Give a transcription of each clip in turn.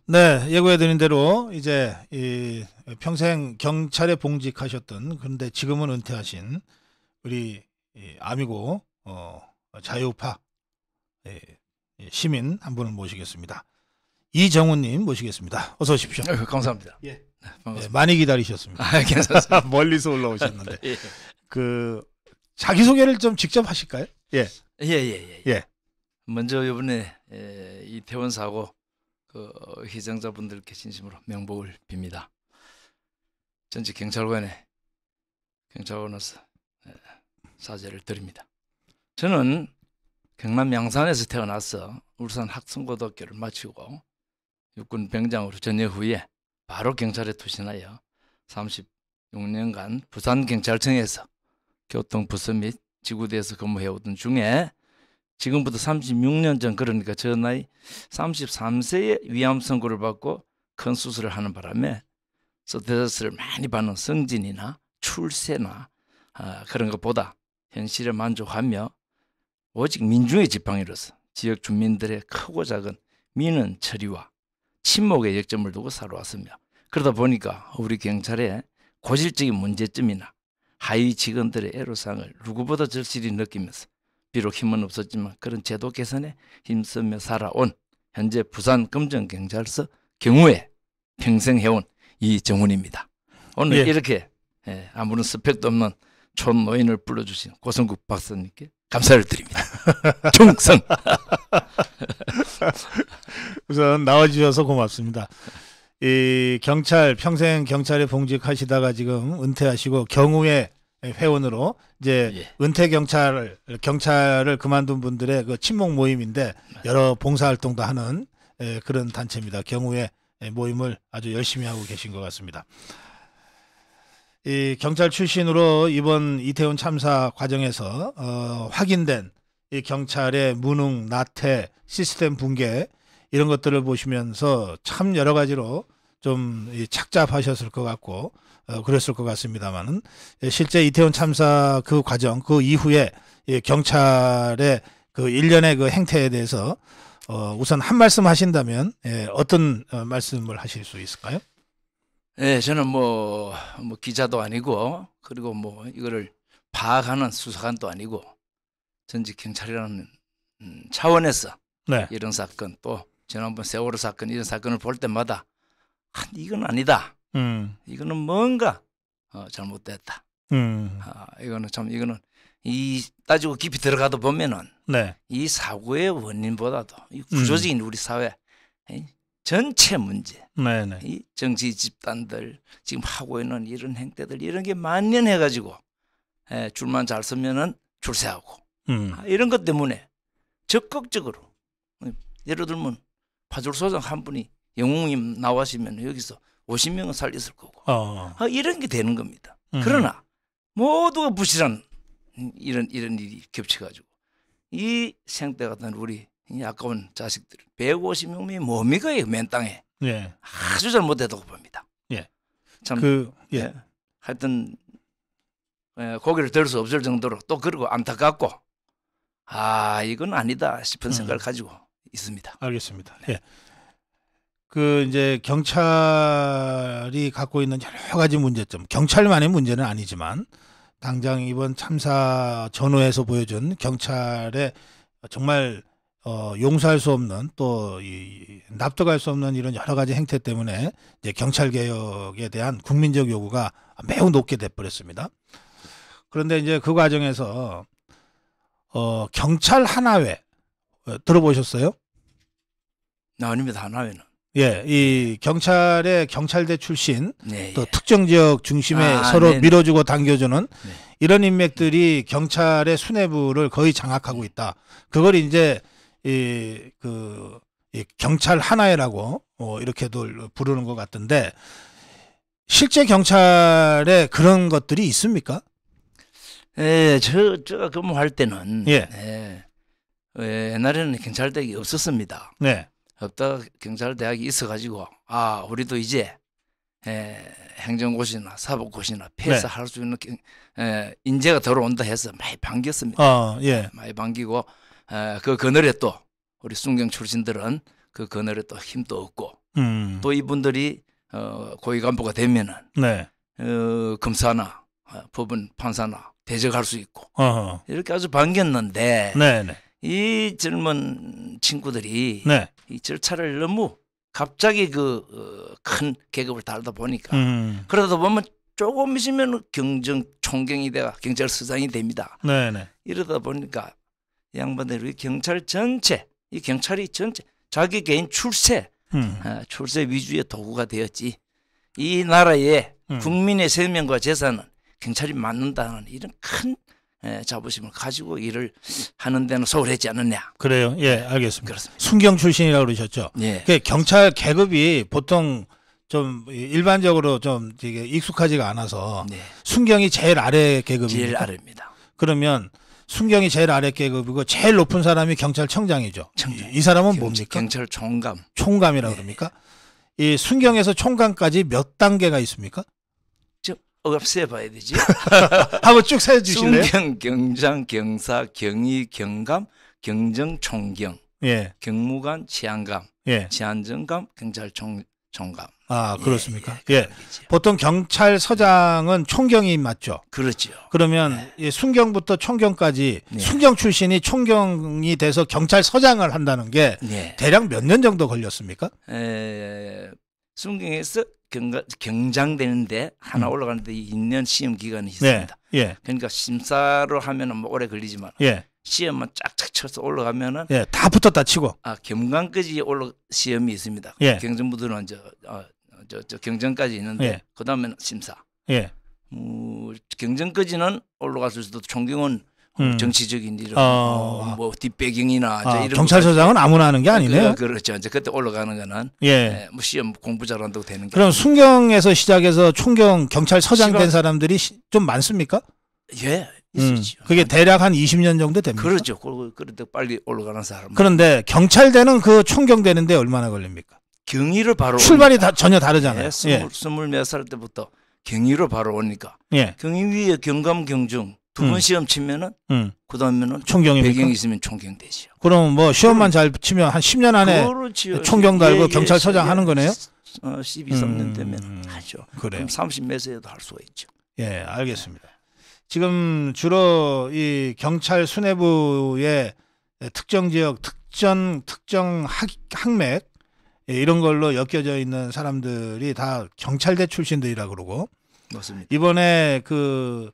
네, 예고해드린 대로 이제 이 평생 경찰에 봉직하셨던 그런데 지금은 은퇴하신 우리 이 아미고 자유파 예, 시민 한 분을 모시겠습니다. 이정훈님 모시겠습니다. 어서 오십시오. 감사합니다. 예, 네, 반갑습니다. 많이 기다리셨습니다. 괜찮습니다. 멀리서 올라오셨는데 예. 그 자기 소개를 좀 직접 하실까요? 예, 예. 먼저 이번에 이태원 사고 그 희생자분들께 진심으로 명복을 빕니다. 전직 경찰관으로서 사죄를 드립니다. 저는 경남 양산에서 태어나서 울산 학성고등학교를 마치고 육군 병장으로 전역 후에 바로 경찰에 투신하여 36년간 부산경찰청에서 교통부서 및 지구대에서 근무해오던 중에 지금부터 36년 전, 그러니까 저 나이 33세에 위암 선고를 받고 큰 수술을 하는 바람에 스트레스를 많이 받는 성진이나 출세나 그런 것보다 현실에 만족하며 오직 민중의 지팡이로서 지역 주민들의 크고 작은 민원 처리와 친목에 역점을 두고 살아왔으며, 그러다 보니까 우리 경찰의 고질적인 문제점이나 하위 직원들의 애로사항을 누구보다 절실히 느끼면서 비록 힘은 없었지만 그런 제도 개선에 힘쓰며 살아온 현재 부산 금정경찰서 경우에 평생 해온 이정훈입니다. 오늘 이렇게 아무런 스펙도 없는 촌노인을 불러주신 고성국 박사님께 감사를 드립니다. 충성! 우선 나와주셔서 고맙습니다. 이 평생 경찰에 봉직하시다가 지금 은퇴하시고 경우의 회원으로 이제 은퇴 경찰을 그만둔 분들의 그 친목 모임인데 여러 봉사활동도 하는 그런 단체입니다. 경우의 모임을 아주 열심히 하고 계신 것 같습니다. 이 경찰 출신으로 이번 이태원 참사 과정에서 확인된 이 경찰의 무능, 나태, 시스템 붕괴 이런 것들을 보시면서 참 여러 가지로 좀 착잡하셨을 것 같고 그랬을 것 같습니다만은 실제 이태원 참사 그 과정 그 이후에 경찰의 그 일련의 그 행태에 대해서 우선 한 말씀 하신다면 어떤 말씀을 하실 수 있을까요? 네, 저는 뭐 기자도 아니고 그리고 뭐 이거를 파악하는 수사관도 아니고 전직 경찰이라는 차원에서 이런 사건, 또 지난번 세월호 사건, 이런 사건을 볼 때마다 이건 아니다. 이거는 뭔가 잘못됐다. 이거는 따지고 깊이 들어가도 보면은 이 사고의 원인보다도 이 구조적인 우리 사회 전체 문제, 이 정치 집단들 지금 하고 있는 이런 행태들, 이런 게 만연해가지고 줄만 잘 서면은 출세하고 이런 것 때문에 적극적으로, 예를 들면 파출소장 한 분이 영웅님 나와시면 여기서 50명은 살렸을 거고 이런 게 되는 겁니다. 그러나 모두가 부실한 이런 일이 겹쳐가지고 이 생태 같은 우리 이 아까운 자식들 150명이 뭡니까 이 맨 땅에 아주 잘못됐다고 봅니다. 참 하여튼 고개를 들 수 없을 정도로 또 그리고 안타깝고 이건 아니다 싶은 생각을 가지고 있습니다. 알겠습니다. 그 이제 경찰이 갖고 있는 여러 가지 문제점, 경찰만의 문제는 아니지만 당장 이번 참사 전후에서 보여준 경찰의 정말 용서할 수 없는 또 납득할 수 없는 이런 여러 가지 행태 때문에 이제 경찰 개혁에 대한 국민적 요구가 매우 높게 돼버렸습니다. 그런데 이제 그 과정에서 경찰 하나회 들어보셨어요? 아닙니다. 하나회는. 이 경찰의 경찰대 출신 또 특정 지역 중심에 서로 밀어주고 당겨주는 이런 인맥들이 경찰의 수뇌부를 거의 장악하고 있다. 그걸 이제 이 경찰 하나회라고 이렇게도 부르는 것 같은데 실제 경찰에 그런 것들이 있습니까? 제가 근무할 때는 옛날에는 경찰대학이 없었습니다. 없다 경찰대학이 있어가지고 우리도 이제 행정고시나 사법고시나 폐사할 수 있는 인재가 들어온다 해서 많이 반겼습니다. 많이 반기고 그 그늘에 또 우리 순경 출신들은 그 그늘에 또 힘도 얻고 또 이분들이 고위 간부가 되면은 네. 검사나 법원 판사나 대적할 수 있고 어허. 이렇게 아주 반겼는데 네네. 이 젊은 친구들이 네. 이 절차를 너무 갑자기 큰 계급을 달다 보니까 그러다 보면 조금 있으면 총경이 돼가 경찰서장이 됩니다. 네네. 이러다 보니까 이 양반들이 경찰 전체, 이 경찰이 전체 자기 개인 출세 위주의 도구가 되었지. 이 나라의 국민의 생명과 재산은 경찰이 맡는다는 이런 큰 자부심을 가지고 일을 하는 데는 소홀했지 않느냐. 그래요. 예, 알겠습니다. 그렇습니다. 순경 출신이라고 그러셨죠. 예. 경찰 계급이 보통 좀 일반적으로 좀 되게 익숙하지가 않아서 네. 순경이 제일 아래 계급입니다. 제일 아래입니다. 그러면 순경이 제일 아래 계급이고 제일 높은 사람이 경찰청장이죠. 이 사람은 뭡니까? 경찰총감. 총감이라고 그럽니까? 이 순경에서 총감까지 몇 단계가 있습니까? 없애 봐야 되지. 한번 쭉 세주실래요? 순경, 경장, 경사, 경위, 경감, 경정, 총경, 예. 경무관, 치안감, 예. 치안정감, 경찰총감. 아, 그렇습니까? 예. 보통 경찰서장은 총경이 맞죠? 그렇죠. 그러면 예, 순경부터 총경까지 순경 출신이 총경이 돼서 경찰서장을 한다는 게 대략 몇 년 정도 걸렸습니까? 순경에서 경장되는데 하나 올라가는데 2년 시험 기간이 있습니다. 예. 그러니까 심사로 하면은 뭐 오래 걸리지만 시험만 짝짝 쳐서 올라가면은 다 붙었다 치고 경감까지 시험이 있습니다. 경정부들은 저 경정까지 있는데 그다음에는 심사. 경정까지는 올라갔을 수도 총경은 정치적인 이런 뭐 뒷배경이나 이런 경찰서장은 아무나 하는 게 아니네요. 그렇죠. 이제 그때 올라가는 거는 뭐 시험 공부 잘한다고 되는 게. 그럼 순경에서 시작해서 총경 경찰서장 된 사람들이 좀 많습니까? 예, 있었죠. 그게 대략 한 20년 정도 됩니까? 그렇죠. 그런데 빨리 올라가는 사람. 그런데 경찰대는 그 총경 되는데 얼마나 걸립니까? 경위로 바로 출발이 전혀 다르잖아요. 24살 때부터 경위로 바로 오니까. 경위위에 경감 경중 두 번 시험 치면은 그다음에는 총경입니까? 배경이 있으면 총경 되죠. 그럼 뭐 시험만 잘 치면 한 10년 안에 총경 달고 경찰서장 하는 거네요? 12, 13년 되면 하죠. 그래요. 그럼 30몇 세에도 할 수가 있죠. 예, 알겠습니다. 지금 주로 이 경찰 수뇌부의 특정 지역, 특정 학맥 이런 걸로 엮여져 있는 사람들이 다 경찰대 출신들이라 그러고 맞습니다. 이번에 그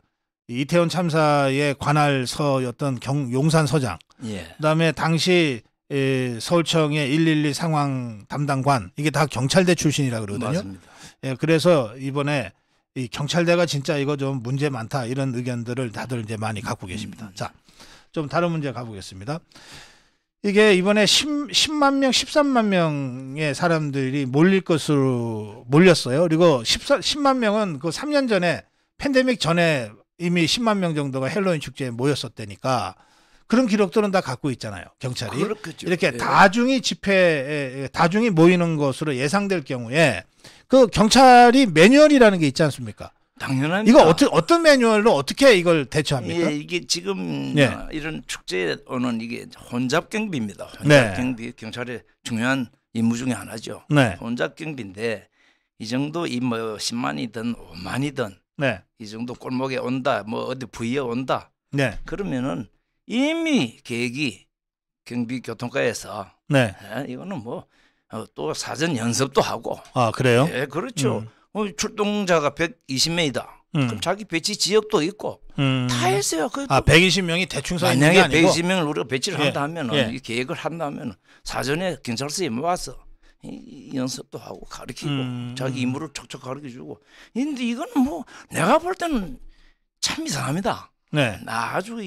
이태원 참사의 관할서였던 용산서장, 그다음에 당시 서울청의 112 상황 담당관 이게 다 경찰대 출신이라 그러거든요. 맞습니다. 그래서 이번에 이 경찰대가 진짜 이거 좀 문제 많다 이런 의견들을 다들 이제 많이 갖고 계십니다. 자, 좀 다른 문제 가보겠습니다. 이게 이번에 10만 명, 13만 명의 사람들이 몰렸어요. 그리고 10만 명은 그 3년 전에 팬데믹 전에 이미 10만 명 정도가 헬로윈 축제에 모였었다니까 그런 기록들은 다 갖고 있잖아요. 경찰이. 그렇겠죠. 이렇게 다중이 모이는 것으로 예상될 경우에 그 경찰이 매뉴얼이라는 게 있지 않습니까? 당연합니다. 이거 어떤 매뉴얼로 어떻게 이걸 대처합니까? 이게 지금 이런 축제에 오는 이게 혼잡 경비입니다. 혼잡 경비 경찰의 중요한 임무 중에 하나죠. 혼잡 경비인데 이 정도 뭐 10만이든 5만이든 이 정도 골목에 온다, 뭐 어디 부위에 온다. 그러면은 이미 계획이 경비교통과에서 이거는 뭐 또 사전 연습도 하고. 아, 그래요? 예, 그렇죠. 출동자가 120명이다. 그럼 자기 배치 지역도 있고 다 했어요. 120명이 대충 서 있는 게 만약에 아니고 120명을 우리가 배치를 한다 하면은 이 계획을 한다 하면 사전에 경찰서에 모아서 이 연습도 하고 가르치고 자기 임무를 척척 가르쳐주고. 근데 이건 뭐 내가 볼 때는 참 이상합니다. 아주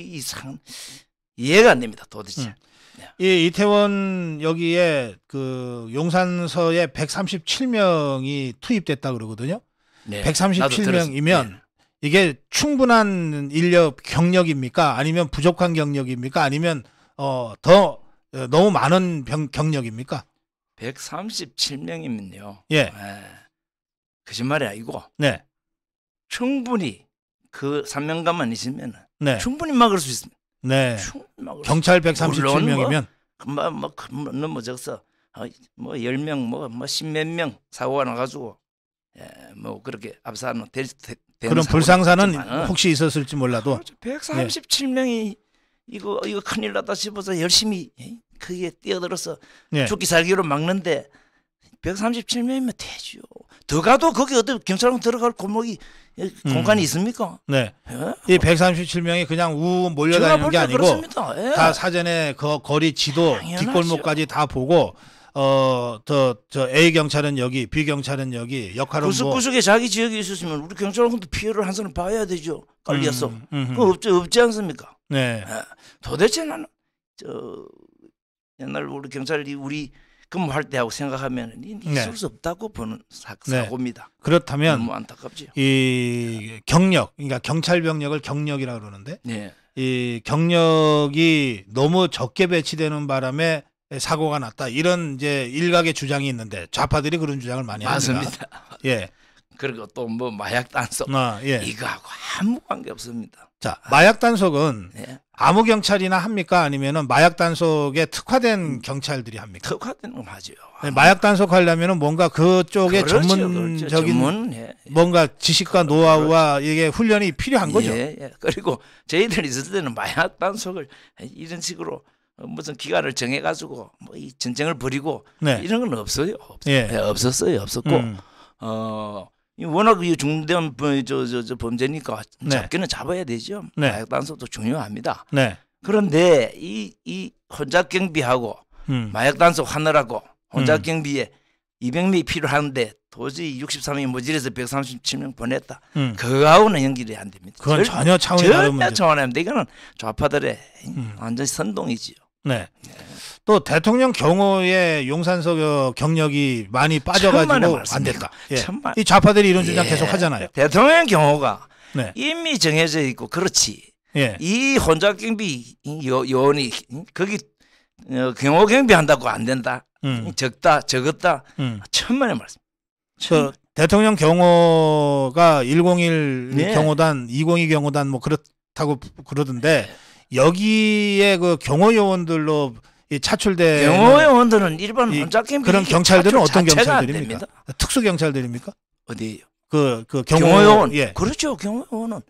이해가 안 됩니다. 도대체. 이 이태원 여기에 그 용산서에 137명이 투입됐다 그러거든요. 137명이면 이게 충분한 인력 경력입니까? 아니면 부족한 경력입니까? 아니면 더 너무 많은 경력입니까? 137명이면요. 거짓말이 아니고 충분히 그 3명간만 있으면 충분히 막을 수 있습니다. 경찰 137명이면 뭐 적서 뭐 10명 뭐 10몇 명 사고가 나가지고 뭐 그렇게 압사하는 그런 불상사는 혹시 있었을지 몰라도 137명이 이거 큰일 났다 싶어서 열심히 그게 뛰어들어서 예. 죽기 살기로 막는데 137명이면 되죠. 더 가도 거기 어디 경찰관 들어갈 골목이 공간이 있습니까? 네. 이 137명이 그냥 우 몰려다니는 게 아니고 그렇습니다. 다 사전에 그 거리 지도 당연하죠. 뒷골목까지 다 보고 저 A 경찰은 여기, B 경찰은 여기 역할은 구석구석에 자기 지역에 있었으면 우리 경찰관도 피해를 한 사람 봐야 되죠. 깔려서. 그거 없지 않습니까? 네. 도대체 나는 옛날 우리 경찰이 우리 근무할 때하고 생각하면 있을 수 없다고 보는 사고입니다. 그렇다면 너무 안타깝죠. 이 경력, 그러니까 경찰 병력을 경력이라고 그러는데 네. 이 경력이 너무 적게 배치되는 바람에 사고가 났다. 이런 이제 일각의 주장이 있는데 좌파들이 그런 주장을 많이 합니다. 맞습니다. 예. 그리고 또 뭐 마약 단속 예. 이거하고 아무 관계 없습니다. 자, 마약 단속은 네. 아무 경찰이나 합니까? 아니면은 마약 단속에 특화된 경찰들이 합니까? 특화된 거 맞아요. 네, 마약 단속하려면은 뭔가 그쪽에 그렇죠, 전문적인 전문, 뭔가 지식과 노하우와 이게 훈련이 필요한 거죠. 예. 그리고 저희들이 있을 때는 마약 단속을 이런 식으로 무슨 기간을 정해가지고 뭐 이 전쟁을 벌이고 네. 이런 건 없어요. 예. 없었어요. 없었고 워낙 이 중대한 저 범죄니까 잡기는 잡아야 되죠. 네. 마약 단속도 중요합니다. 네. 그런데 이 혼자 경비하고 마약 단속 하느라고 혼자 경비에 200명이 필요한데 도저히 63명이 모자라서 137명 보냈다. 그거하고는 연결이 안 됩니다. 그건 전혀 차원이 다른 문제. 전혀 차원이 안 됩니다. 이거는 좌파들의 완전 선동이지요. 네. 또 대통령 경호에 용산서 경력이 많이 빠져가지고 안 됐다. 예. 이 좌파들이 이런 주장 계속 하잖아요. 대통령 경호가 네. 이미 정해져 있고 그렇지. 예. 이 혼자 경비 요원이 거기 경호 경비한다고 안 된다. 적었다. 천만의 말씀. 그 대통령 경호가 101 네. 경호단, 202 경호단 뭐 그렇다고 그러던데 여기에 그 경호 요원들로 이 차출된 경호 요원들은 일반 혼자 경비 그런 경찰들은 어떤 자체가 안 경찰들입니까? 됩니다. 특수 경찰들입니까? 어디요? 그 경호 요원. 예. 그렇죠. 경호 요원은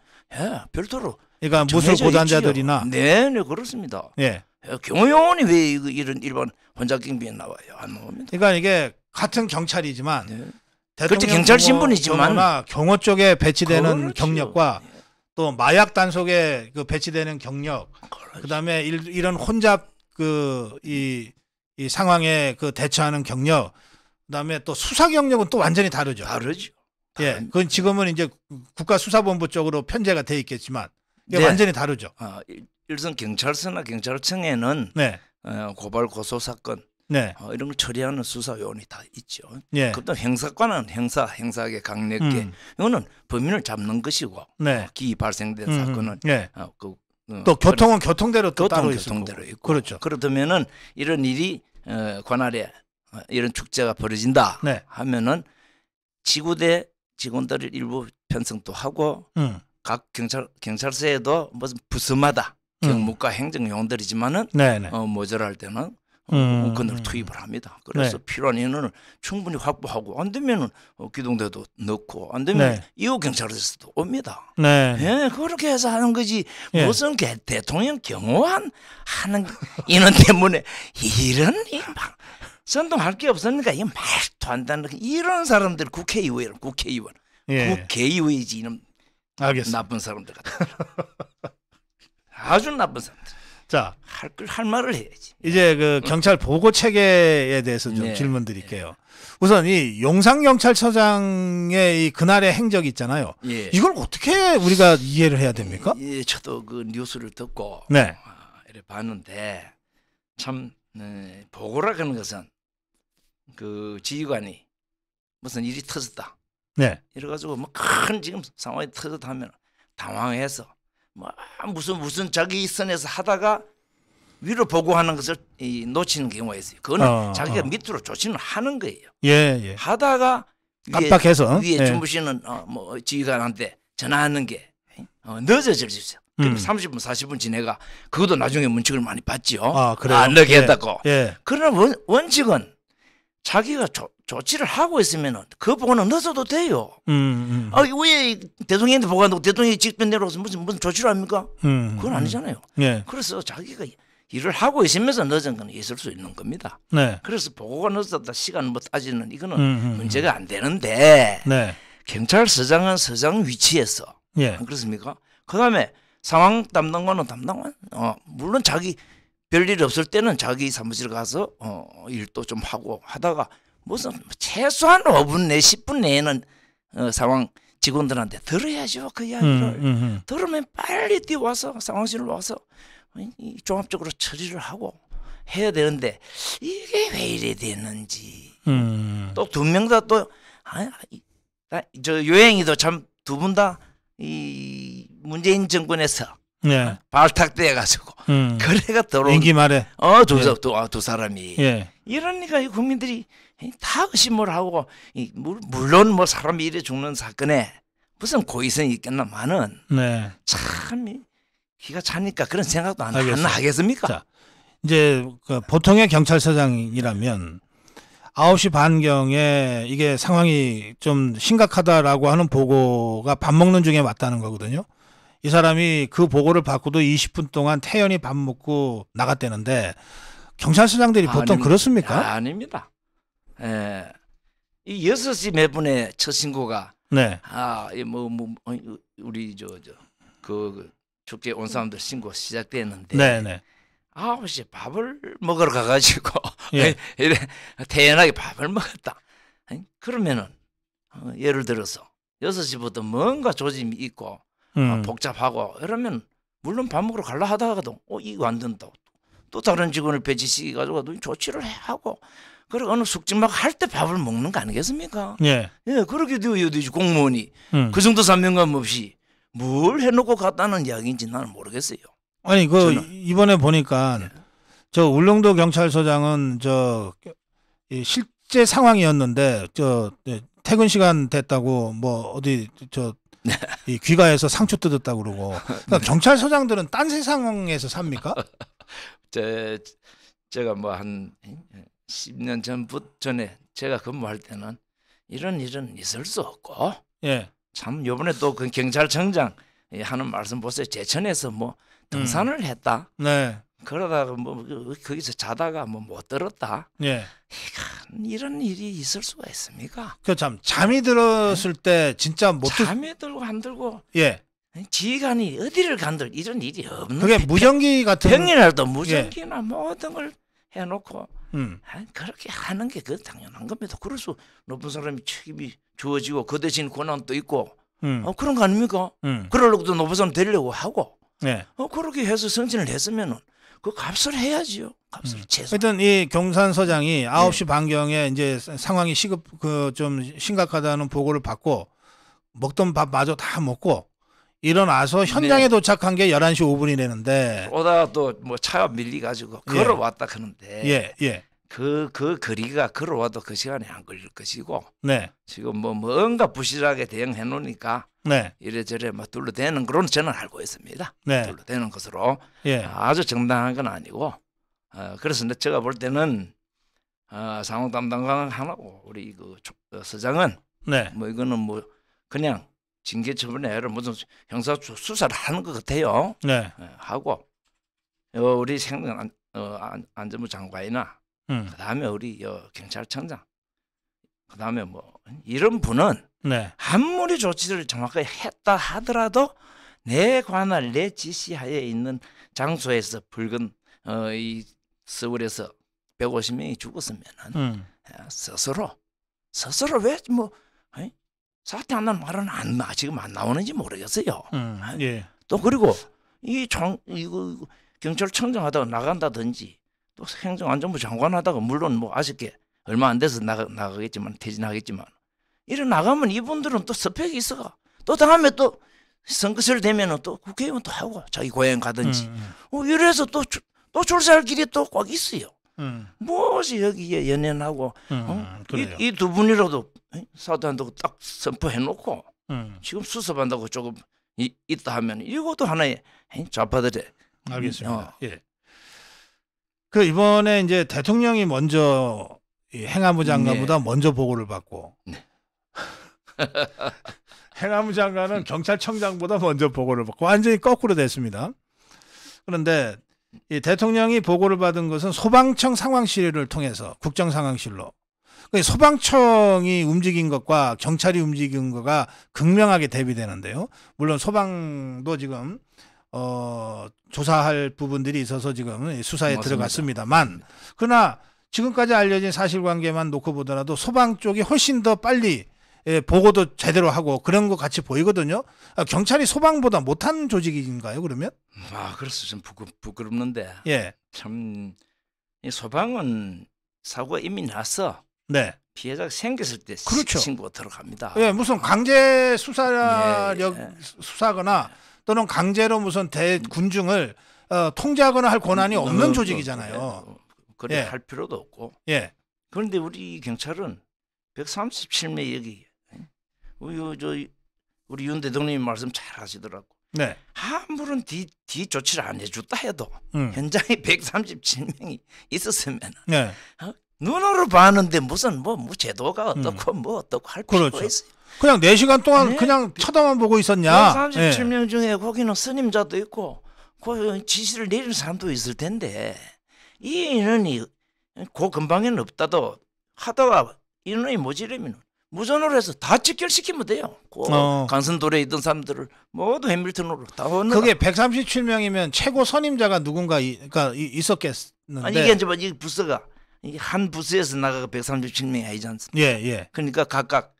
별도로. 그러니까 무술 고단자들이나. 네, 그렇습니다. 예. 경호 요원이 왜 이런 일반 혼자 경비에 나와요? 안 나옵니다. 그러니까 이게 같은 경찰이지만 네. 대통령 그렇죠. 경찰 신분이지만 경호나 경호 쪽에 배치되는 그렇죠. 경력과 또 마약 단속에 그 배치되는 경력, 그렇죠. 그다음에 이런 혼잡 이 상황에 그 대처하는 경력, 그다음에 또 수사 경력은 또 완전히 다르죠. 다르죠. 예, 그건 지금은 이제 국가수사본부 쪽으로 편제가 돼 있겠지만 이게 네. 완전히 다르죠. 일선 경찰서나 경찰청에는 네, 고발 고소 사건 네, 이런 걸 처리하는 수사 요원이 다 있죠. 예, 그다음 형사관은 형사하게 강력계 이거는 범인을 잡는 것이고 네, 기이 발생된 사건은 네. 또 교통은 교통대로 또 따로 교통대로 있고 그렇죠. 그렇다면은 이런 일이 관할에 이런 축제가 벌어진다 네. 하면은 지구대 직원들을 일부 편성도 하고 각 경찰서에도 무슨 부서마다 경무과 행정요원들이지만은 네네. 모자랄 때는 그걸 투입을 합니다. 그래서 네. 필요한 인원을 충분히 확보하고 안 되면은 기동대도 넣고 안 되면 네. 이호 경찰서도 옵니다. 네. 예, 그렇게 해서 하는 거지. 예. 무슨 대통령 경호한 하는 인원 때문에 이런 막 선동할 게 없으니까 이 말도 안 되는 이런 사람들 국회의원 예. 국회의원이지 이런 알겠습니다. 나쁜 사람들 같은 아주 나쁜 사람들. 자, 할 말을 해야지. 이제 그 경찰 보고 체계에 대해서 좀 네. 질문 드릴게요. 우선 이 용산 경찰서장의 이 그날의 행적 있잖아요. 예. 이걸 어떻게 우리가 이해를 해야 됩니까? 예, 저도 그 뉴스를 듣고 네. 이렇게 봤는데 참 보고라 하는 것은 그 지휘관이 무슨 일이 터졌다. 네. 이래가지고 뭐 큰 지금 상황이 터졌다 하면 당황해서 뭐 무슨 자기 선에서 하다가 위로 보고하는 것을 놓치는 경우가 있어요. 그거는 자기가 밑으로 조치는 하는 거예요. 예. 하다가 깜빡해서 위에 예. 주무시는 뭐 지휘관한테 전화하는 게 늦어질 수 있어요. 그럼 30분 40분 지내가 그것도 나중에 문책을 많이 받지요. 아, 그래요? 안 넣게 했다고. 예. 그러나 원칙은 자기가 조치를 하고 있으면은 그 보고는 넣어도 돼요. 왜 대통령한테 보고한다고 대통령이 직접 내려와서 무슨 조치를 합니까? 그건 아니잖아요. 예. 그래서 자기가 일을 하고 있으면서 늦은 건 있을 수 있는 겁니다. 네. 그래서 보고가 늦었다 시간 뭐 따지는 이거는 문제가 안 되는데 네. 경찰서장은 서장 위치에서 예. 안 그렇습니까? 그다음에 상황 담당관은 담당관. 물론 자기 별일 없을 때는 자기 사무실 가서 일도 좀 하고 하다가 무슨 최소한 5분 내 10분 내에는 상황 직원들한테 들어야죠. 그 이야기를. 들으면 빨리 뛰어와서 상황실로 와서 종합적으로 처리를 하고 해야 되는데 이게 왜 이래 되는지. 또 두 명 다 또 저 요행이도 참 두 분 다 이 문재인 정권에서 네. 발탁돼 가지고 그래가 들어온 임기 말에 두 사람이 예. 이러니까 이 국민들이 다 의심을 하고 물론 뭐 사람이 이래 죽는 사건에 무슨 고의성이 있겠나마는 네. 참 기가 차니까 그런 생각도 안 하겠습니까? 자, 이제 그 보통의 경찰서장이라면 9시 반경에 이게 상황이 좀 심각하다라고 하는 보고가 밥 먹는 중에 왔다는 거거든요. 이 사람이 그 보고를 받고도 20분 동안 태연히 밥 먹고 나갔다는데 경찰서장들이 보통 아닙니다. 그렇습니까? 아닙니다. 예. 이 6시 몇 분에 첫 신고가 네. 우리 그 축제 온 사람들 신고 시작됐는데 네. 9시에 밥을 먹으러 가가지고 예. 이래 태연하게 밥을 먹었다. 그러면은 예를 들어서 6시부터 뭔가 조짐이 있고 복잡하고 이러면 물론 밥 먹으러 가려 하다가도 이거 안 된다고 또 다른 직원을 배치시켜가지고 조치를 하고 그리고 어느 숙직막 할 때 밥을 먹는 거 아니겠습니까? 예. 예, 그렇게 되어야 되지 공무원이 그 정도 사명감 없이 뭘 해놓고 갔다는 이야기인지 나는 모르겠어요. 아니 이번에 보니까 저 울릉도 경찰서장은 실제 상황이었는데 퇴근 시간 됐다고 뭐 어디 이 귀가해서 상추 뜯었다고 그러고 그러니까 경찰서장들은 딴 세상에서 삽니까? 제가 뭐 한 10년 전에 제가 근무할 때는 이런 일은 있을 수 없고 예. 참 요번에 또 그 경찰청장 하는 말씀 보세요. 제천에서 뭐 등산을 했다. 네. 그러다가 뭐 거기서 자다가 뭐 못 들었다. 예. 이런 일이 있을 수가 있습니까? 그 참 잠이 들었을 때 진짜 잠이 들고 안 들고 예. 지휘관이 어디를 간들 이런 일이 없는. 그게 무전기 같은 평일날도 무전기나 모든 걸 해놓고 그렇게 하는 게 그 당연한 겁니다. 그래서 높은 사람이 책임이 주어지고 그 대신 권한도 있고 그런 거 아닙니까? 그러려고도 높은 사람 되려고 하고 네. 그렇게 해서 승진을 했으면은 그 값을 해야지요. 값을 최소. 하여튼 이 경산서장이 9시 반경에 이제 상황이 좀 심각하다는 보고를 받고 먹던 밥마저 다 먹고 일어나서 현장에 도착한 게 11시 5분이 되는데 오다가 또 뭐 차가 밀리가지고 걸어왔다 그러는데 그 거리가 걸어와도 그 시간에 안 걸릴 것이고 지금 뭔가 부실하게 대응해 놓으니까 이래저래 뭐 둘러대는 그런 저는 알고 있습니다. 둘러대는 것으로 아주 정당한 건 아니고 그래서 제가 볼 때는 상황 담당관 하나고 우리 그 서장은 뭐 이거는 뭐 그냥 징계 처분에 아니라 무슨 형사 수사를 하는 것 같아요. 하고 우리 안전부 장관이나 그다음에 우리 경찰청장 그다음에 뭐 이런 분은 아무리 조치를 정확하게 했다 하더라도 내 관할 내 지시하에 있는 장소에서 붉은 이 서울에서 150명이 죽었으면은 스스로 왜 뭐 사퇴한다는 말은 지금 안 나오는지 모르겠어요. 또 그리고 이거 경찰청장 하다가 나간다든지 또 행정안전부 장관 하다가 물론 뭐 아쉽게 얼마 안 돼서 나가겠지만 퇴진하겠지만 이래 나가면 이분들은 또 스펙이 있어가 또 다음에 또 선거철 되면은 또 국회의원 또 하고 자기 고향 가든지 이래서 또 출세할 길이 또 꽉 있어요. 무엇이 여기에 연연하고 이 두 분이라도 사퇴한다고 딱 선포해놓고 지금 수습한다고 조금 있다 하면 이것도 하나의 좌파들의 알겠습니다. 그 이번에 이제 대통령이 먼저 이 행안부 장관보다 먼저 보고를 받고 행안부 장관은 경찰청장보다 먼저 보고를 받고 완전히 거꾸로 됐습니다. 그런데 이 대통령이 보고를 받은 것은 소방청 상황실을 통해서 국정상황실로. 소방청이 움직인 것과 경찰이 움직인 것과 극명하게 대비되는데요. 물론 소방도 지금 조사할 부분들이 있어서 지금 수사에 맞습니다. 들어갔습니다만, 그러나 지금까지 알려진 사실관계만 놓고 보더라도 소방 쪽이 훨씬 더 빨리 보고도 제대로 하고 그런 거 같이 보이거든요. 경찰이 소방보다 못한 조직인가요, 그러면? 그래서 좀 부끄럽는데. 예. 참, 이 소방은 사고가 이미 나서 네. 피해자가 생겼을 때 그렇죠. 신고가 들어갑니다. 예, 무슨 강제 수사거나 또는 강제로 무슨 대군중을 통제하거나 할 권한이 없는 조직이잖아요. 그래 할 필요도 없고. 예. 그런데 우리 경찰은 137명 여기 우리 윤 대통령님 말씀 잘 하시더라고. 네. 아무런 뒤 조치를 안 해줬다 해도 현장에 137명이 있었으면 네. 눈으로 봤는데 무슨 뭐 제도가 어떻고 뭐 어떻고 할 필요가 그렇죠. 있어요. 그냥 4시간 동안 그냥 쳐다만 보고 있었냐. 137명 중에 거기는 스님자도 있고 그 지시를 내리는 사람도 있을 텐데 이 인원이 그 근방에는 없다도 하다가 인원이 모자라면 무전으로 해서 다 직결시키면 돼요. 강선도로에 있던 사람들을 모두 해밀턴으로 다 얻는. 그게 137명이면 최고 선임자가 누군가 있었겠는데. 아니 이게 이제 이 부서가 한 부서에서 나가가 137명이 아니지 않습니까? 예. 그러니까 각각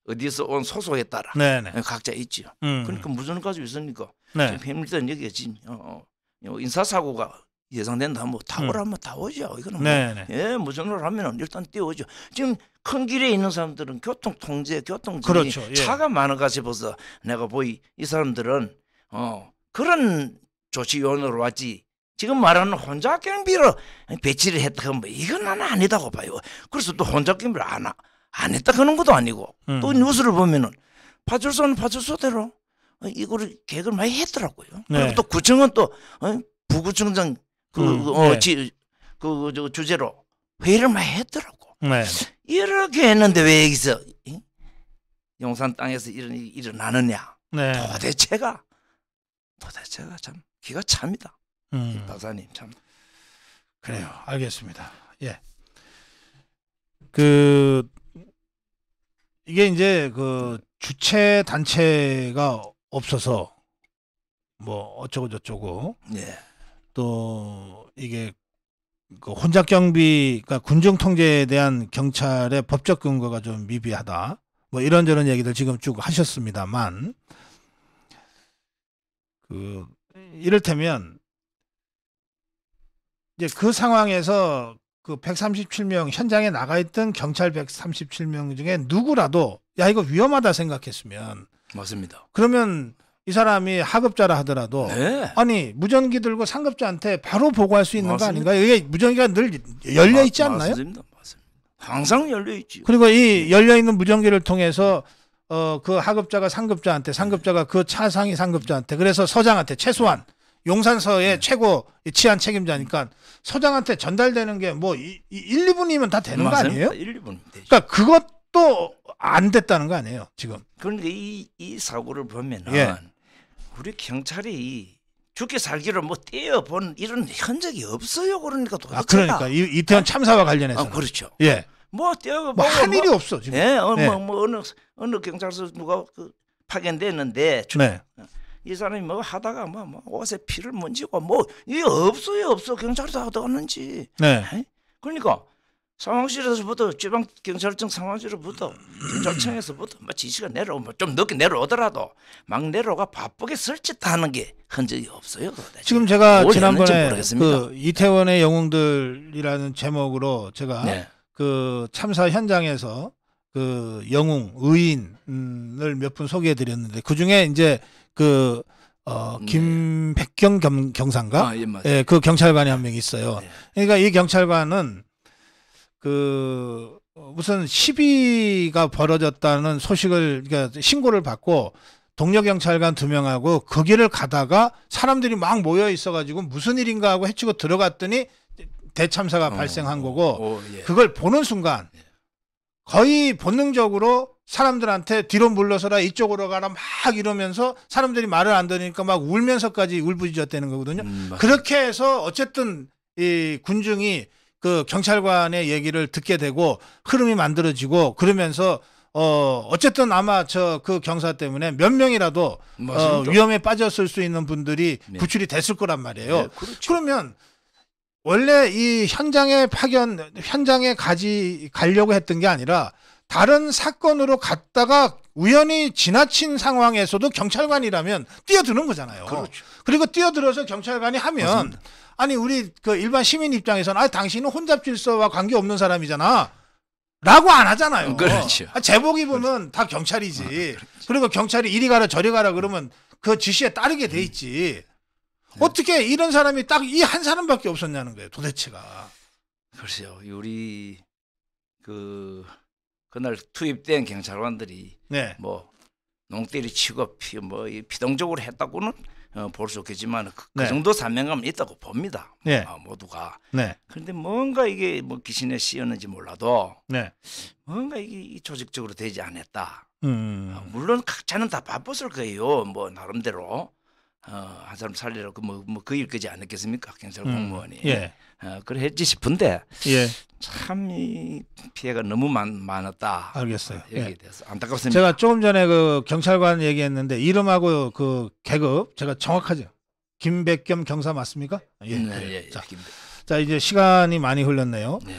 어디에서 온 소속에 따라 네네. 각자 있죠. 그러니까 무전을 가지고 있으니까 네. 해밀턴 여기에 지금 인사사고가 예상된다 뭐 다 오라면 다 오죠. 이거는 네네. 예, 무전으로 하면 일단 뛰어오죠. 지금 큰 길에 있는 사람들은 교통 통제, 교통증이 그렇죠. 예. 차가 많아가 싶어서 내가 보이 이 사람들은 그런 조치 요원으로 왔지. 지금 말하는 혼자 경비로 배치를 했다 뭐 이건 나는 아니다고 봐요. 그래서 또 혼자 경비를 안 했다 그런 것도 아니고 또 뉴스를 보면은 파출소는 파출소대로 이거를 계획을 많이 했더라고요. 네. 그리고 또 구청은 또 부구청장 네. 저 주제로 회의를 많이 했더라고. 네. 이렇게 했는데 왜 여기서 용산 땅에서 이런 일이 일어나느냐. 네. 도대체가 참 기가 찹니다. 박사님 참. 그래요. 알겠습니다. 예. 이게 이제 주체 단체가 없어서 뭐 어쩌고 저쩌고. 예. 또 이게 혼잡 경비, 그러니까 군중 통제에 대한 경찰의 법적 근거가 좀 미비하다. 뭐 이런저런 얘기들 지금 쭉 하셨습니다만, 이를테면 이제 그 상황에서 그 137명 현장에 나가 있던 경찰 137명 중에 누구라도 야 이거 위험하다 생각했으면 맞습니다. 그러면 이 사람이 하급자라 하더라도 네. 아니 무전기 들고 상급자한테 바로 보고할 수 있는 맞습니다. 거 아닌가요? 이게 무전기가 늘 열려 있지 않나요? 맞습니다. 항상 열려 있죠. 그리고 이 열려 있는 무전기를 통해서 그 하급자가 상급자한테, 상급자가 그 차상위 상급자한테, 그래서 서장한테 최소한 용산서의 최고 치안 책임자니까 서장한테 전달되는 게 뭐 1, 2분이면 다 되는 거 아니에요? 1, 2분 되죠. 그러니까 그것도 안 됐다는 거 아니에요, 지금. 그런데 이 사고를 보면은 예. 우리 경찰이 죽게 살기를 뭐 떼어본 이런 흔적이 없어요. 그러니까 도대체가. 그러니까 이태원 참사와 관련해서. 그렇죠. 예. 뭐 떼어보고 뭐 한 일이 없어 지금. 예. 뭐 어느 경찰서 누가 파견됐는데 네. 이 사람이 뭐 하다가 뭐 옷에 피를 문지고 뭐 이게 없어요. 경찰이 다 하는지. 네. 그러니까 상황실에서부터 지방 경찰청 상황실로부터 경찰청에서부터 뭐 지시가 내려오면 좀 늦게 내려오더라도 막 내려가 바쁘게 설치하는 게 흔적이 없어요. 도대체. 지금 제가 지난번에 모르겠습니다. 이태원의 영웅들이라는 제목으로 제가 네. 그 참사 현장에서 그 영웅 의인을 몇 분 소개해드렸는데 그 중에 이제 김백경 경사인가? 예, 맞아요. 예, 그 경찰관이 한 명 있어요. 네. 그러니까 이 경찰관은 무슨 시비가 벌어졌다는 소식을, 그러니까 신고를 받고 동료 경찰관 2명하고 그 길을 가다가 사람들이 막 모여 있어가지고 무슨 일인가 하고 해치고 들어갔더니 대참사가 발생한 거고 예. 그걸 보는 순간 거의 본능적으로 사람들한테 뒤로 물러서라 이쪽으로 가라 막 이러면서 사람들이 말을 안 들으니까 막 울면서까지 울부짖었다는 거거든요. 그렇게 해서 어쨌든 이 군중이 그 경찰관의 얘기를 듣게 되고 흐름이 만들어지고 그러면서 어쨌든 아마 그 경사 때문에 몇 명이라도 위험에 빠졌을 수 있는 분들이 네. 구출이 됐을 거란 말이에요. 네, 그렇죠. 그러면 원래 이 현장에 가려고 했던 게 아니라 다른 사건으로 갔다가 우연히 지나친 상황에서도 경찰관이라면 뛰어드는 거잖아요. 그렇죠. 그리고 뛰어들어서 경찰관이 하면 맞습니다. 아니 우리 그 일반 시민 입장에서는 당신은 혼잡 질서와 관계없는 사람이잖아 라고 안 하잖아요. 그렇죠. 제복 입으면 다 경찰이지. 그렇죠. 그리고 경찰이 이리 가라 저리 가라 그러면 그 지시에 따르게 돼 있지. 어떻게 이런 사람이 딱 이 한 사람밖에 없었냐는 거예요, 도대체가. 글쎄요, 우리 그날 투입된 경찰관들이 네. 뭐 농때리 치고 피동적으로 했다고는 볼 수 없겠지만 그 정도 사명감은 있다고 봅니다. 네. 모두가. 네. 그런데 뭔가 이게 뭐 귀신에 씌었는지 몰라도 네. 뭔가 이게 조직적으로 되지 않았다. 물론 각자는 다 바빴을 거예요. 뭐 나름대로 한 사람 살리라고 그 일까지 안 했겠습니까? 경찰 공무원이. 예. 그래 했지 싶은데 예. 참 이 피해가 너무 많았다. 알겠어요. 여기에 예. 대해서 안타깝습니다. 제가 조금 전에 그 경찰관 얘기했는데 이름하고 그 계급 제가 정확하죠. 김백겸 경사 맞습니까? 예. 네, 예. 자 이제 시간이 많이 흘렀네요. 네.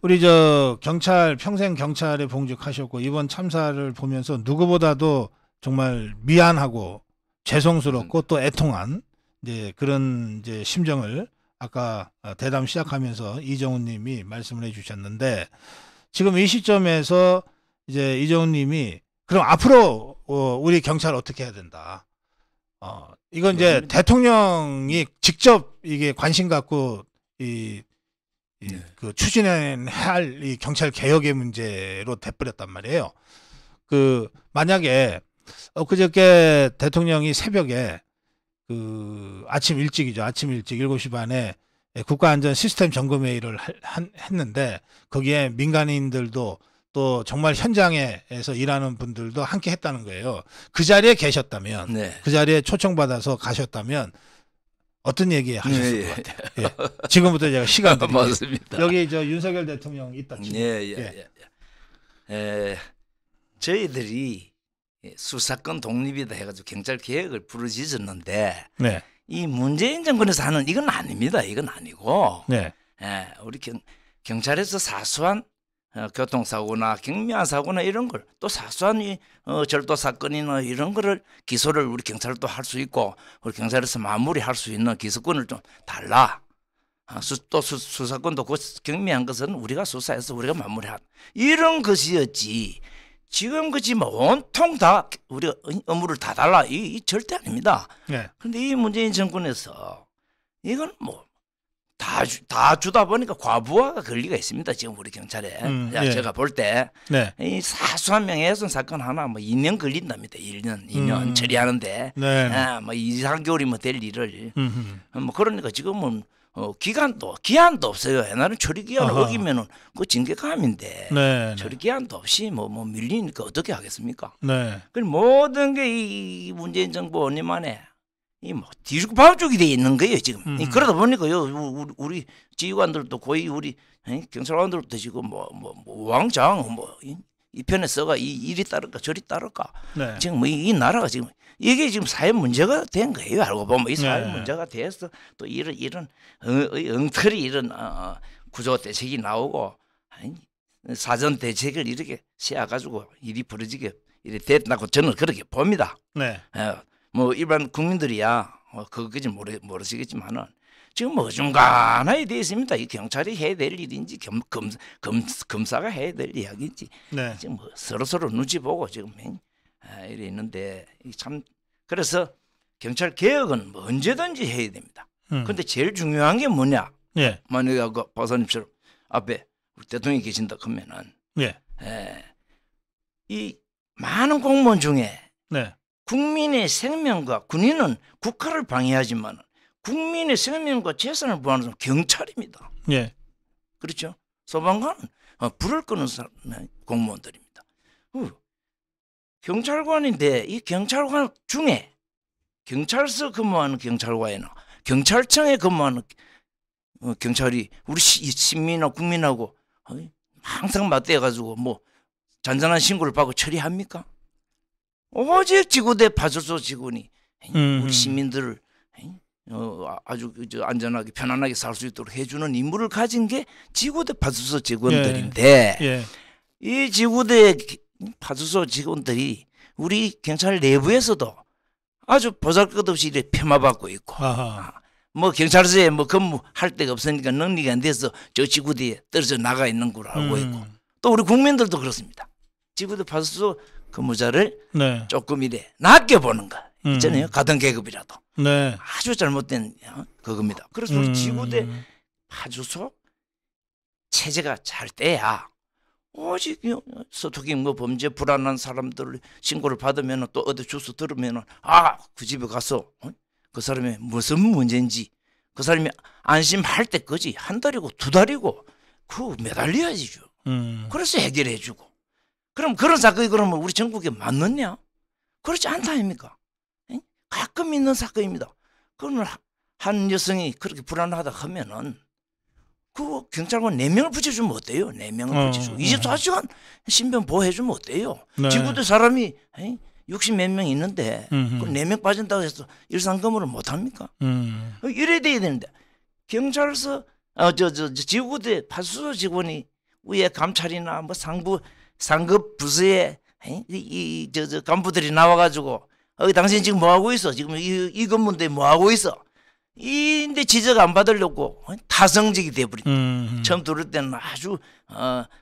우리 저 경찰 평생 경찰에 봉직하셨고 이번 참사를 보면서 누구보다도 정말 미안하고 죄송스럽고 또 애통한 이제 그런 이제 심정을 아까 대담 시작하면서 이정훈 님이 말씀을 해 주셨는데 지금 이 시점에서 이제 이정훈 님이 그럼 앞으로 우리 경찰 어떻게 해야 된다. 이건 이제 대통령이 직접 이게 관심 갖고 그 추진해야 할 이 경찰 개혁의 문제로 돼버렸단 말이에요. 그 만약에 그저께 대통령이 새벽에 그 아침 일찍이죠. 아침 일찍 7시 반에 국가안전 시스템 점검회의를 했는데 거기에 민간인들도 또 정말 현장에서 일하는 분들도 함께 했다는 거예요. 그 자리에 계셨다면 그 자리에 초청받아서 가셨다면 어떤 얘기 하셨을 것 같아요. 예. 지금부터 제가 시간 드릴게요. 맞습니다. 여기 저 윤석열 대통령 있다 치고. 저희들이 수사권 독립이다 해가지고 경찰 개혁을 부르짖었는데 이 문재인 정권에서 하는 이건 아닙니다. 이건 아니고 우리 경찰에서 사소한 교통사고나 경미한 사고나 이런 걸 또 사소한 절도 사건이나 이런 거를 기소를 우리 경찰도 할 수 있고 우리 경찰에서 마무리할 수 있는 기소권을 좀 달라. 또 수사권도 그 경미한 것은 우리가 수사해서 우리가 마무리한 이런 것이었지. 지금 그지 뭐 온통 다 우리가 업무를 다 달라 이 절대 아닙니다. 그런데 이 문재인 정권에서 이건 뭐 다 주다 보니까 과부하가 권리가 있습니다. 지금 우리 경찰에 제가 볼 때 이 사소한 명예훼손 사건 하나 뭐 2년 걸린답니다. 2년 처리하는데 뭐 2~3개월이면 될 일을 뭐 그러니까 지금은 기한도 없어요. 옛날은 처리 기한을 어기면은 그 징계감인데 처리 기한도 없이 뭐 밀리니까 어떻게 하겠습니까? 그 모든 게 이 문재인 정부 언니만에 이 뭐 뒤죽 바죽이 돼 있는 거예요 지금. 그러다 보니까요 우리 지휘관들도 거의 우리 경찰관들도 지금 뭐 왕장 이 편에 써가 이리 따를까 저리 따를까 지금 뭐 이 나라가 지금 이게 지금 사회 문제가 된 거예요. 알고 보면 이 사회 문제가 돼서 또 이런 엉터리 이런 구조 대책이 나오고 사전 대책을 이렇게 세워가지고 일이 벌어지게 이렇게 됐다고 저는 그렇게 봅니다. 뭐 일반 국민들이야 그거까지 모르시겠지만은 지금 뭐 어중간하게 되어 있습니다. 이 경찰이 해야 될 일인지 검사가 해야 될 이야기인지 지금 뭐 서로 눈치 보고 지금 이래 있는데 참 그래서 경찰 개혁은 뭐 언제든지 해야 됩니다. 그런데 제일 중요한 게 뭐냐? 만약에 그 박사님처럼 앞에 우리 대통령이 계신다 그러면은 이 많은 공무원 중에 국민의 생명과 군인은 국가를 방해하지만 국민의 생명과 재산을 보호하는 사람은 경찰입니다. 그렇죠? 소방관은 불을 끄는 공무원들입니다. 경찰관인데 이 경찰관 중에 경찰서 근무하는 경찰관이나 경찰청에 근무하는 경찰이 우리 시민이나 국민하고 항상 맞대가지고 뭐 잔잔한 신고를 받고 처리합니까? 오직 지구대 파출소 직원이 우리 시민들을 아주 안전하게 편안하게 살 수 있도록 해주는 임무를 가진 게 지구대 파출소 직원들인데 예. 이 지구대 파출소 직원들이 우리 경찰 내부에서도 아주 보잘것없이 이렇게 폄하받고 있고 뭐 경찰서에 뭐 근무할 데가 없으니까 능력이 안 돼서 저 지구대에 떨어져 나가 있는 걸 알고 있고 또 우리 국민들도 그렇습니다. 지구대 파출소 근무자를 네. 조금 이래 낮게 보는 거 있잖아요. 같은 계급이라도 네. 아주 잘못된 그겁니다. 그래서 우리 지구대 파출소 체제가 잘 돼야 오직 서투기 뭐 범죄 불안한 사람들 신고를 받으면 또 어디 주소 들으면 그 집에 가서 그 사람이 무슨 문제인지 그 사람이 안심할 때까지 한 달이고 두 달이고 그 매달려야지죠. 그래서 해결해주고 그럼 그런 사건이 그러면 우리 전국에 맞느냐? 그렇지 않다 아닙니까? 가끔 있는 사건입니다. 그러면 한 여성이 그렇게 불안하다 하면은 그 경찰관 4명을 붙여주면 어때요? 4명을 붙여주고 24시간 신변 보호해주면 어때요? 네. 지구대 사람이 60 몇 명 있는데 그 4명 빠진다고 해서 일상 근무를 못합니까? 이래야 돼야 되는데 경찰서 지구대 파출소 직원이 위에 감찰이나 뭐 상급 부서에 저 간부들이 나와가지고 당신 지금 뭐 하고 있어? 지금 이 건물인데 뭐 하고 있어? 근데 지적 안 받으려고 타성직이 돼버린다. 처음 들을 때는 아주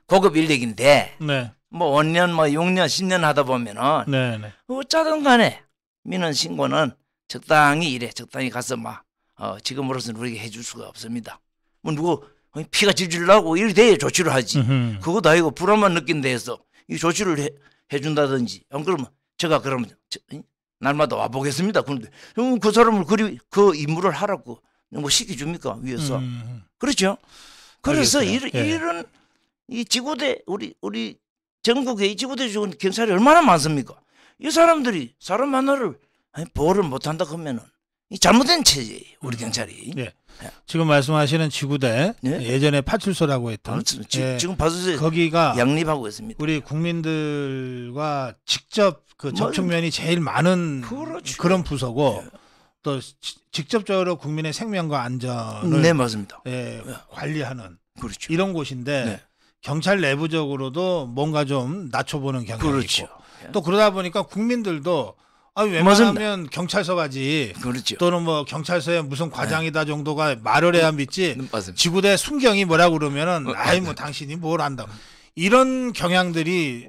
고급 인력인데 네. 뭐 5년 뭐 6년 10년 하다 보면은 네. 어쩌든 간에 민원 신고는 적당히 적당히 가서 막 지금으로서는 우리가 해줄 수가 없습니다. 뭐 누구 피가 질질 나고 이렇게 돼야 조치를 하지. 그것도 아니고 불안만 느낀 데에서 이 조치를 해준다든지 안 그러면 제가 그러면 날마다 와보겠습니다. 그런데 그 사람을 그 임무를 하라고 뭐 시켜줍니까 위에서? 그렇죠. 그래서 이런 이 지구대 우리 전국에 이 지구대 죽은 경찰이 얼마나 많습니까? 이 사람들이 사람 하나를 보호를 못한다 그러면은 이 잘못된 체제예요. 우리 경찰이. 예. 지금 말씀하시는 지구대 예전에 파출소라고 했던 지금 파출소 거기가 양립하고 있습니다. 우리 국민들과 직접 그 접촉면이 제일 많은 그런 부서고 또 직접적으로 국민의 생명과 안전을 맞습니다. 관리하는 그렇죠. 이런 곳인데 경찰 내부적으로도 뭔가 좀 낮춰보는 경향이 있고 또 그러다 보니까 국민들도 웬만하면 경찰서 가지 또는 뭐 경찰서에 무슨 과장이다 정도가 말을 해야 믿지 지구대 순경이 뭐라고 그러면은 뭐 당신이 뭘 안다고 이런 경향들이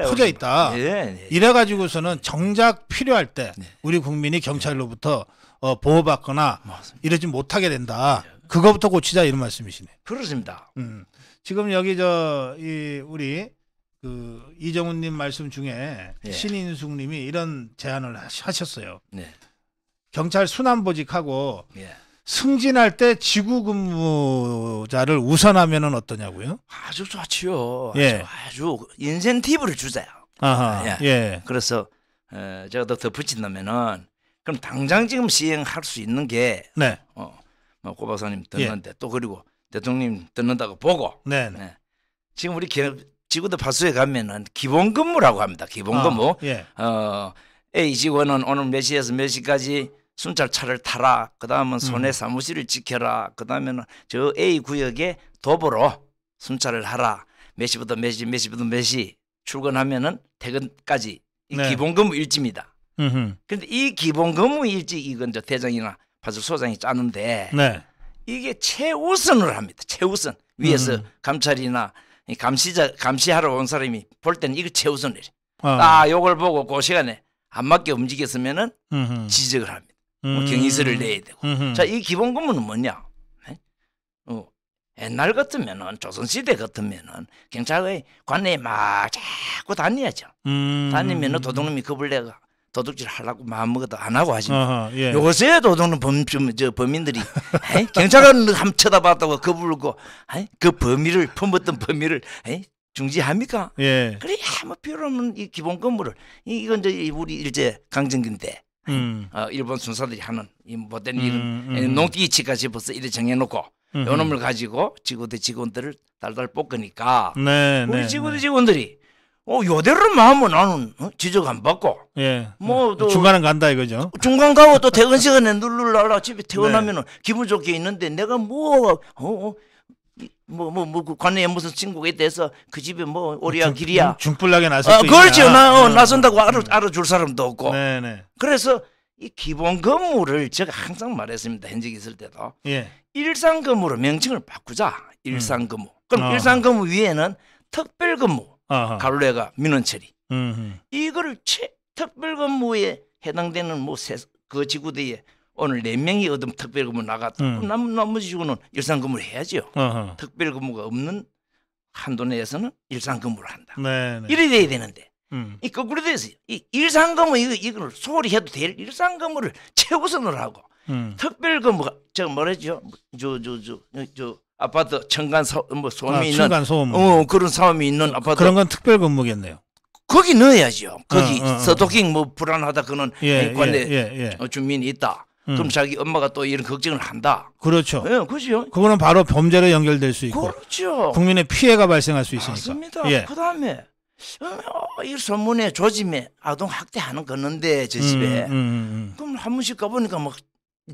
퍼져 있다. 이래가지고서는 정작 필요할 때 우리 국민이 경찰로부터 보호받거나 이러지 못하게 된다. 그거부터 고치자 이런 말씀이시네. 그렇습니다. 지금 여기 우리 그 이정훈님 말씀 중에 신인숙님이 이런 제안을 하셨어요. 경찰 순환보직하고 승진할 때 지구 근무자를 우선하면은 어떠냐고요? 아주 좋지요. 아주 인센티브를 주자요. 그래서 제가 더 덧붙인다면은 그럼 당장 지금 시행할 수 있는 게 고 박사님 듣는데 또 그리고 대통령 듣는다고 보고 지금 우리 지구대 파수소에 가면은 기본 근무라고 합니다. 기본 근무. A 직원은 오늘 몇 시에서 몇 시까지 순찰차를 타라. 그다음은 손해 사무실을 지켜라. 그다음에는 저 A 구역에 도보로 순찰을 하라. 몇 시부터 몇 시, 몇 시부터 몇 시 출근하면은 퇴근까지 이 기본 근무 일지입니다. 그런데 이 기본 근무 일지 이건 저 대장이나 파출소장이 짜는데 이게 최우선을 합니다. 최우선 위에서 감찰이나 감시하러 온 사람이 볼 때는 이거 최우선이래. 요걸 보고 그 시간에 안 맞게 움직였으면은 지적을 합니다. 경위서를 내야 되고. 자, 이 기본 근무는 뭐냐? 옛날 같으면은 조선시대 같으면은 경찰의 관내에 막 자꾸 다녀야죠. 다니면은 도둑놈이 겁을 내가 도둑질 하려고 마음먹어도 안 하고 하십니다. 예. 요새 도둑은 범인들이 경찰관을 한번 쳐다봤다고 겁을고 그 범위를 품었던 범위를 중지합니까? 예. 그래 뭐 필요하면 이 기본 건물을 이건 이제 우리 일제 강점기 때 일본 순사들이 하는 이 못된 이런 농기치가 집어서 이래 정해놓고 요 놈을 가지고 지구대 직원들을 달달 볶으니까 우리 지구대 직원들이 요대로만 하면 나는 지적 안 받고 예. 뭐 또 중간은 간다 이거죠. 중간 가고 또 퇴근 시간에 누르려라 집에 퇴근하면은 기분 좋게 있는데 내가 관내에 무슨 친구가 있다 해서 그 집에 뭐 오리야 길이야 중불나게 나설 그렇죠. 나선다고 알아줄 사람도 없고. 네네. 그래서 이 기본 건물을 제가 항상 말했습니다. 현직에 있을 때도 일상 건물로 명칭을 바꾸자. 일상 건물. 그럼 일상 건물 위에는 특별 건물 가로레가 민원 처리. 이거를 특별 건물에 해당되는 그 지구대에 오늘 4명이 얻은 특별 근무 나갔다. 그럼 나머지 지구는 일상 근무를 해야죠. 특별 근무가 없는 한도 내에서는 일상 근무를 한다. 이래 돼야 되는데 이 거꾸로 돼서 이 일상 근무 이걸 소홀히 해도 될 일상 근무를 최우선으로 하고 특별 근무가 저 뭐랬죠? 저 아파트 층간 소음이 있는 층간 소음. 그런 사람이 있는 아파트 그런 건 특별 근무겠네요. 거기 넣어야죠. 거기 서도킹 뭐 불안하다 그는 관내 주민이 있다. 그럼 자기 엄마가 또 이런 걱정을 한다. 그렇죠. 예, 그렇죠. 그거는 바로 범죄로 연결될 수 있고, 그렇죠. 국민의 피해가 발생할 수 있으니까. 맞습니다. 예. 그다음에 이 소문에 조짐에 아동 학대하는 거는데 저 집에 그럼 한 번씩 가보니까 막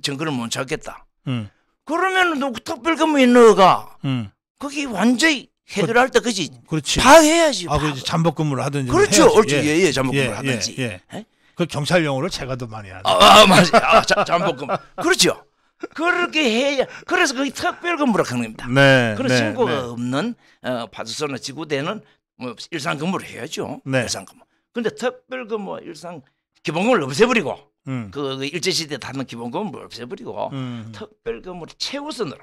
증거를 못 찾겠다. 그러면 너 특별 근무에 넣어가 거기 완전히 해결할 때 그렇지. 파해야지. 그렇지. 잠복 근무를 하든지. 그렇죠. 옳지. 잠복 근무를 하든지. 그 경찰 용어를 제가 더 많이 하죠. 맞아요. 잠복금. 그렇죠. 그렇게 해야. 그래서 그게 특별 근무라고 하는 겁니다. 그런 신고가 없는 파출소나 지구대는 뭐 일상 근무를 해야죠. 일상 근무. 근데 특별 근무 일상 기본 근무를 없애버리고 그 일제 시대 하는 기본 근무를 없애버리고 특별 근무를 최우선으로.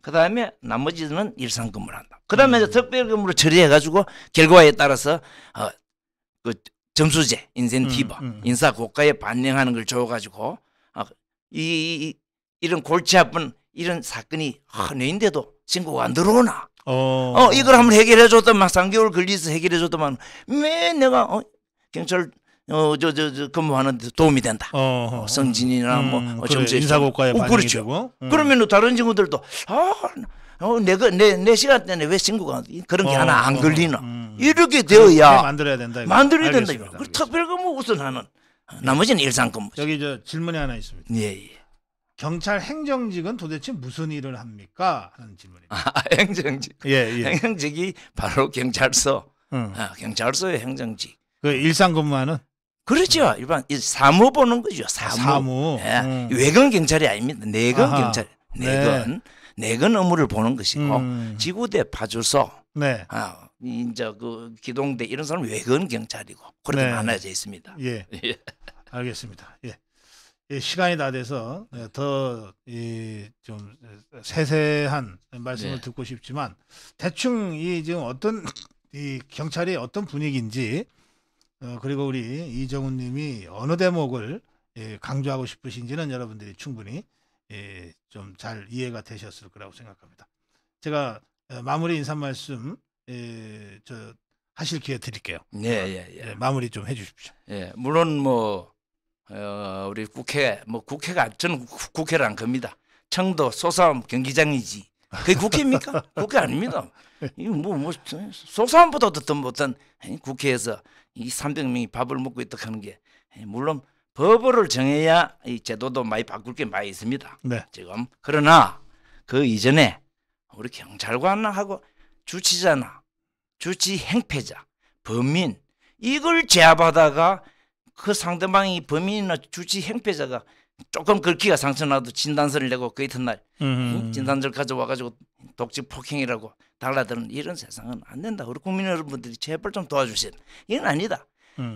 그 다음에 나머지는 일상 근무를 한다. 그 다음에 특별 근무를 처리해가지고 결과에 따라서 그 점수제, 인센티브, 인사 고가에 반영하는 걸 줘가지고 이런 골치 아픈 이런 사건이 한해인데도 신고가 안 들어오나? 이걸 한번 해결해줬더만 3개월 걸려서 해결해줬더만 왜 내가 경찰 저 근무하는 데 도움이 된다. 성진이나 뭐 점수에 인사 고가에 반영이 그렇죠. 되고. 그러면 다른 친구들도 내 시간 때문에 왜 신고가 그런 게 하나 안 걸리나? 이렇게 되어야 만들어야 된다. 만들어야 된다. 그 특별근무 우선하는 나머지는 일상근무. 여기 저 질문이 하나 있습니다. 예. 경찰 행정직은 도대체 무슨 일을 합니까? 하는 질문입니다. 행정직. 행정직이 바로 경찰서. 경찰서의 행정직. 그 일상 근무하는? 그렇죠. 일반 사무 보는 거죠. 사무. 외근 경찰이 아닙니다. 내근 경찰. 내근 업무를 보는 것이고 지구대 파출소. 이제 그 기동대 이런 사람 외근 경찰이고 그렇게 나눠져 있습니다. 알겠습니다. 시간이 다 돼서 더 좀 세세한 말씀을 듣고 싶지만 대충 이 지금 어떤 이 경찰이 어떤 분위기인지 그리고 우리 이정훈님이 어느 대목을 강조하고 싶으신지는 여러분들이 충분히 좀 잘 이해가 되셨을 거라고 생각합니다. 제가 마무리 인사 말씀 하실 기회 드릴게요. 마무리 좀 해주십시오. 물론 우리 국회가 저는 국회를 안 겁니다. 청도 소싸움 경기장이지. 그게 국회입니까? 국회 아닙니다. 이거 소싸움보다도 더 못한 국회에서 이 300명이 밥을 먹고 있다 하는 게 물론 법을 정해야 이 제도도 많이 바꿀 게 많이 있습니다. 지금 그러나 그 이전에 우리 경찰관하고 주치자나 주치 행패자, 범인 이걸 제압하다가 그 상대방이 범인이나 주치 행패자가 조금 긁기가 상처나도 진단서를 내고 그 이튿날 진단서를 가져와가지고 독직 폭행이라고 달라드는 이런 세상은 안 된다. 우리 국민 여러분들이 제발 좀 도와주세요. 이건 아니다.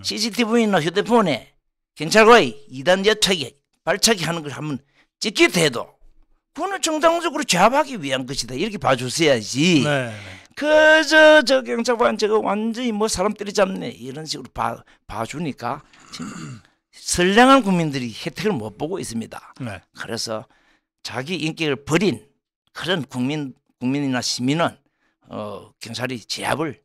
CCTV나 휴대폰에 경찰과의 2단 여차기 발차기 하는 걸 한번 찍게 돼도 그거는 정당적으로 제압하기 위한 것이다. 이렇게 봐주셔야지. 그저 경찰관 저거 완전히 뭐 사람 때리잡네 이런 식으로 봐주니까 선량한 국민들이 혜택을 못 보고 있습니다. 네. 그래서 자기 인격을 버린 그런 국민이나 시민은 경찰이 제압을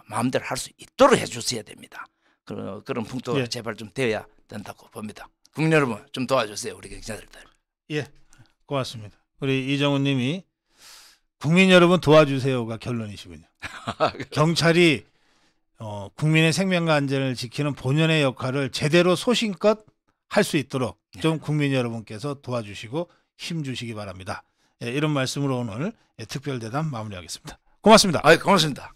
마음대로 할 수 있도록 해주셔야 됩니다. 그런 풍토가 예. 제발 좀 되어야 된다고 봅니다. 국민 여러분 좀 도와주세요. 우리 경찰들. 예, 고맙습니다. 우리 이정훈 님이 국민 여러분 도와주세요가 결론이시군요. 경찰이 국민의 생명과 안전을 지키는 본연의 역할을 제대로 소신껏 할 수 있도록 좀 국민 여러분께서 도와주시고 힘주시기 바랍니다. 예, 이런 말씀으로 오늘 특별대담 마무리하겠습니다. 고맙습니다. 고맙습니다.